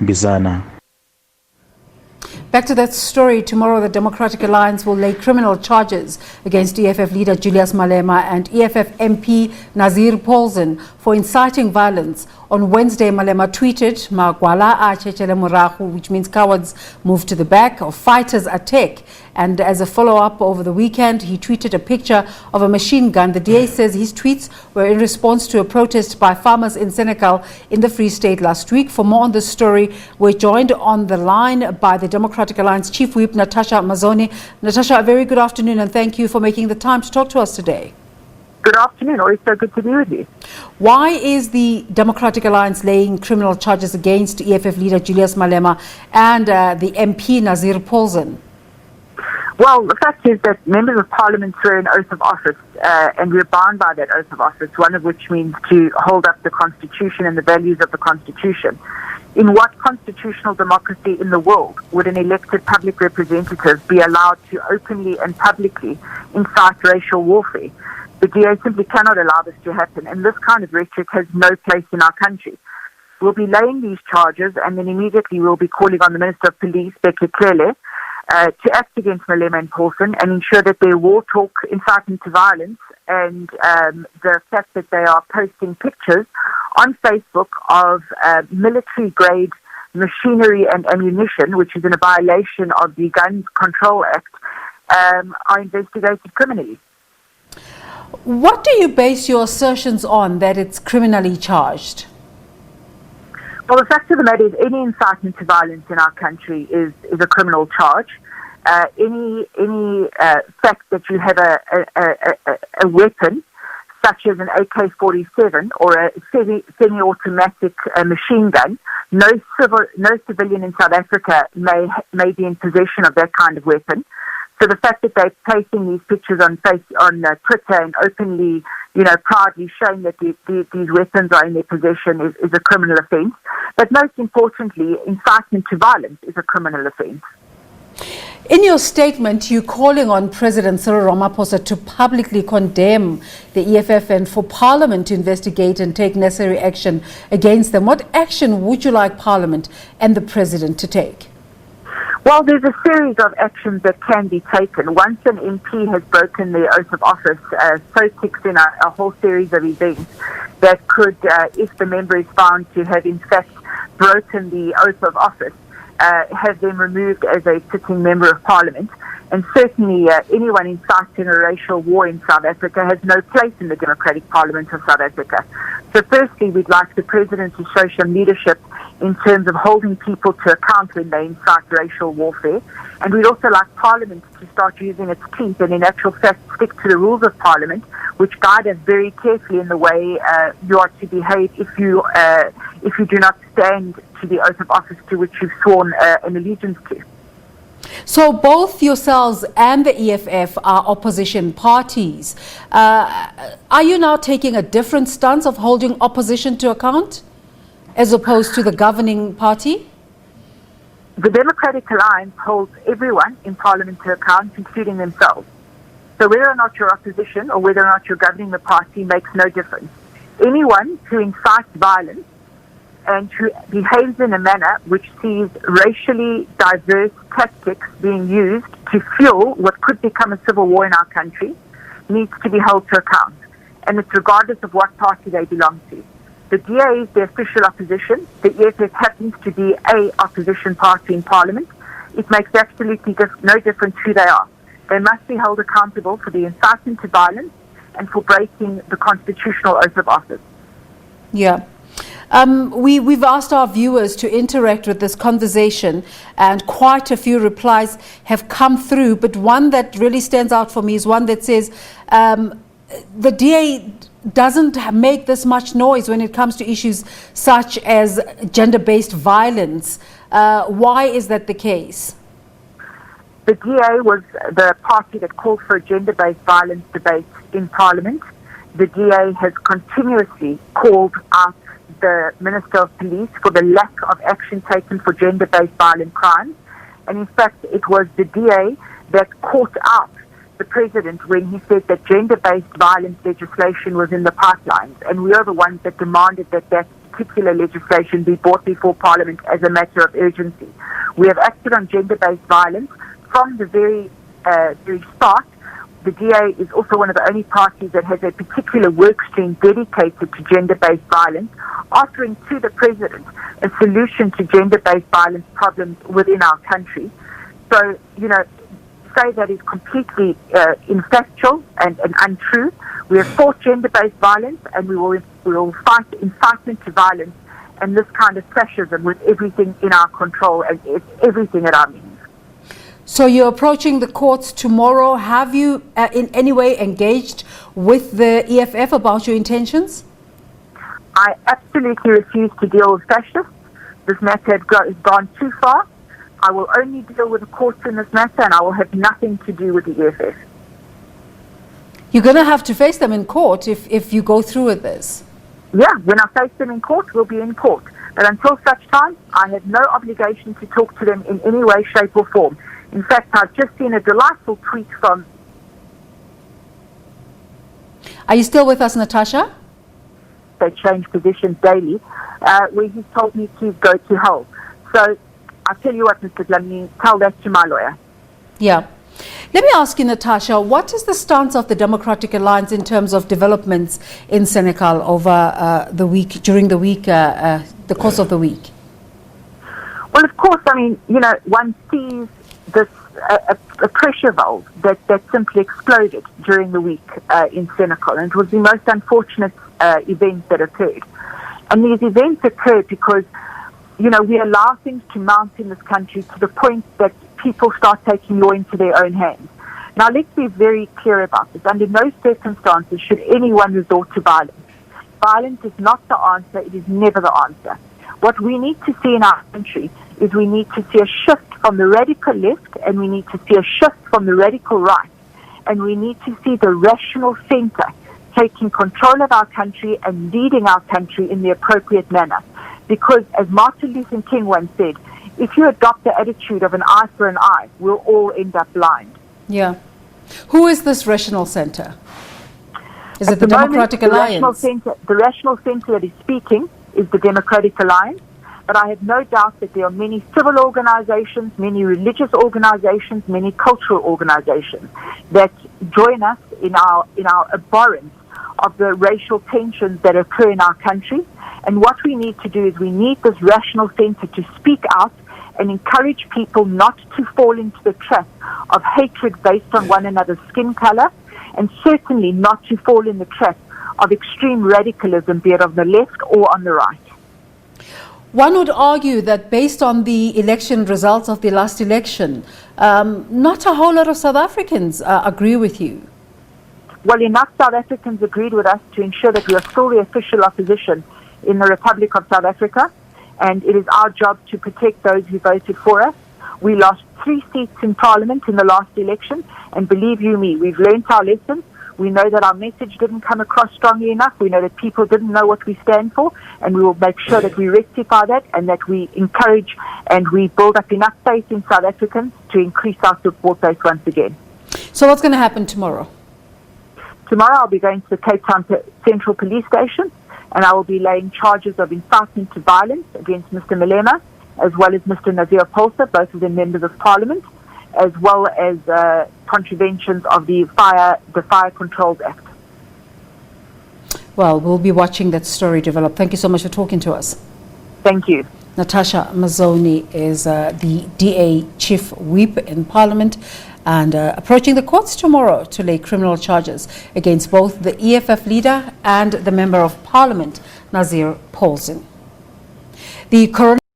Bizana. Back to that story. Tomorrow, the Democratic Alliance will lay criminal charges against EFF leader Julius Malema and EFF MP Paulsen for inciting violence. On Wednesday, Malema tweeted, Magwala chechele morago, which means cowards move to the back, or fighters attack. And as a follow-up over the weekend, he tweeted a picture of a machine gun. The DA says his tweets were in response to a protest by farmers in Senekal in the Free State last week. For more on this story, we're joined on the line by the Democratic Alliance Chief Whip, Natasha Mazzone. Natasha, a very good afternoon, and thank you for making the time to talk to us today. Good afternoon. Always so good to be with you. Why is the Democratic Alliance laying criminal charges against EFF leader Julius Malema and the MP Paulsen? Well, the fact is that members of parliament swear an oath of office, and we're bound by that oath of office, one of which means to hold up the Constitution and the values of the Constitution. In what constitutional democracy in the world would an elected public representative be allowed to openly and publicly incite racial warfare? The DA simply cannot allow this to happen, and this kind of rhetoric has no place in our country. We'll be laying these charges, and then immediately we'll be calling on the Minister of Police, chechele, to act against Malema and Paulsen and ensure that their war talk inciting to violence and the fact that they are posting pictures on Facebook of military-grade machinery and ammunition, which is in a violation of the Gun Control Act, are investigated criminally. What do you base your assertions on that it's criminally charged? Well, the fact of the matter is any incitement to violence in our country is a criminal charge. Any fact that you have a weapon, such as an AK-47 or a semi-automatic machine gun, no civilian in South Africa may be in possession of that kind of weapon. So the fact that they're placing these pictures on Twitter and openly, proudly showing that these weapons are in their possession is a criminal offence. But most importantly, incitement to violence is a criminal offence. In your statement, you're calling on President Cyril Ramaphosa to publicly condemn the EFF and for Parliament to investigate and take necessary action against them. What action would you like Parliament and the President to take? Well, there's a series of actions that can be taken. Once an MP has broken their oath of office, so kicks in a whole series of events that could, if the member is found to have in fact broken the oath of office, have them removed as a sitting member of Parliament. And certainly anyone inciting a racial war in South Africa has no place in the Democratic Parliament of South Africa. So firstly, we'd like the President to show some leadership in terms of holding people to account when they incite racial warfare. And we'd also like Parliament to start using its teeth and in actual fact stick to the rules of Parliament, which guide us very carefully in the way you are to behave if you do not stand to the oath of office to which you've sworn an allegiance to. So both yourselves and the EFF are opposition parties. Are you now taking a different stance of holding opposition to account as opposed to the governing party? The Democratic Alliance holds everyone in Parliament to account, including themselves. So whether or not you're opposition or whether or not you're governing the party makes no difference. Anyone who incites violence and who behaves in a manner which sees racially diverse tactics being used to fuel what could become a civil war in our country needs to be held to account. And it's regardless of what party they belong to. The DA is the official opposition. The EFF happens to be a opposition party in Parliament. It makes absolutely no difference who they are. They must be held accountable for the incitement to violence and for breaking the constitutional oath of office. Yeah. We've asked our viewers to interact with this conversation, and quite a few replies have come through. But one that really stands out for me is one that says the DA doesn't make this much noise when it comes to issues such as gender-based violence. Why is that the case? The DA was the party that called for a gender-based violence debate in Parliament. The DA has continuously called out the Minister of Police for the lack of action taken for gender-based violent crimes. And in fact, it was the DA that caught out the President when he said that gender-based violence legislation was in the pipelines. And we are the ones that demanded that that particular legislation be brought before Parliament as a matter of urgency. We have acted on gender-based violence from the very start. The DA is also one of the only parties that has a particular work stream dedicated to gender-based violence, offering to the President a solution to gender-based violence problems within our country. So, say that is completely infactual and untrue. We have fought gender-based violence, and we will fight incitement to violence and this kind of fascism with everything in our control and everything at our means. So you're approaching the courts tomorrow. Have you in any way engaged with the EFF about your intentions? I absolutely refuse to deal with fascists. This matter has gone too far. I will only deal with the courts in this matter, and I will have nothing to do with the EFF. You're going to have to face them in court if you go through with this. Yeah, when I face them in court, we'll be in court. But until such time, I have no obligation to talk to them in any way, shape or form. In fact, I've just seen a delightful tweet from... Are you still with us, Natasha? They change positions daily, where he's told me to go to hell. So I tell you what, Mr. Dlamini, tell that to my lawyer. Yeah. Let me ask you, Natasha, what is the stance of the Democratic Alliance in terms of developments in Senekal over the week, during the week, the course of the week? Well, of course, one sees this a pressure valve that simply exploded during the week in Senekal, and it was the most unfortunate event that occurred. And these events occurred because, we allow things to mount in this country to the point that people start taking law into their own hands. Now, let's be very clear about this. Under no circumstances should anyone resort to violence. Violence is not the answer. It is never the answer. What we need to see in our country is we need to see a shift from the radical left, and we need to see a shift from the radical right, and we need to see the rational center taking control of our country and leading our country in the appropriate manner. Because, as Martin Luther King once said, if you adopt the attitude of an eye for an eye, we'll all end up blind. Yeah. Who is this rational center? Is it the Democratic Alliance? The rational center that is speaking is the Democratic Alliance. But I have no doubt that there are many civil organizations, many religious organizations, many cultural organizations that join us in our abhorrence of the racial tensions that occur in our country. And what we need to do is we need this rational center to speak out and encourage people not to fall into the trap of hatred based on one another's skin color, and certainly not to fall in the trap of extreme radicalism, be it on the left or on the right. One would argue that based on the election results of the last election, not a whole lot of South Africans agree with you. Well, enough South Africans agreed with us to ensure that we are still the official opposition in the Republic of South Africa, and it is our job to protect those who voted for us. We lost 3 seats in Parliament in the last election, and believe you me, we've learned our lesson. We know that our message didn't come across strongly enough. We know that people didn't know what we stand for, and we will make sure that we rectify that and that we encourage and we build up enough faith in South Africans to increase our support base once again. So what's going to happen tomorrow? Tomorrow I'll be going to the Cape Town Central Police Station, and I will be laying charges of incitement to violence against Mr. Malema, as well as Mr. Natasha Mazzone, both of them members of Parliament, as well as contraventions of the Fire Controls Act. Well, we'll be watching that story develop. Thank you so much for talking to us. Thank you. Natasha Mazzone is the DA Chief Whip in Parliament, and approaching the courts tomorrow to lay criminal charges against both the EFF leader and the Member of Parliament, Natasha Paulsen. The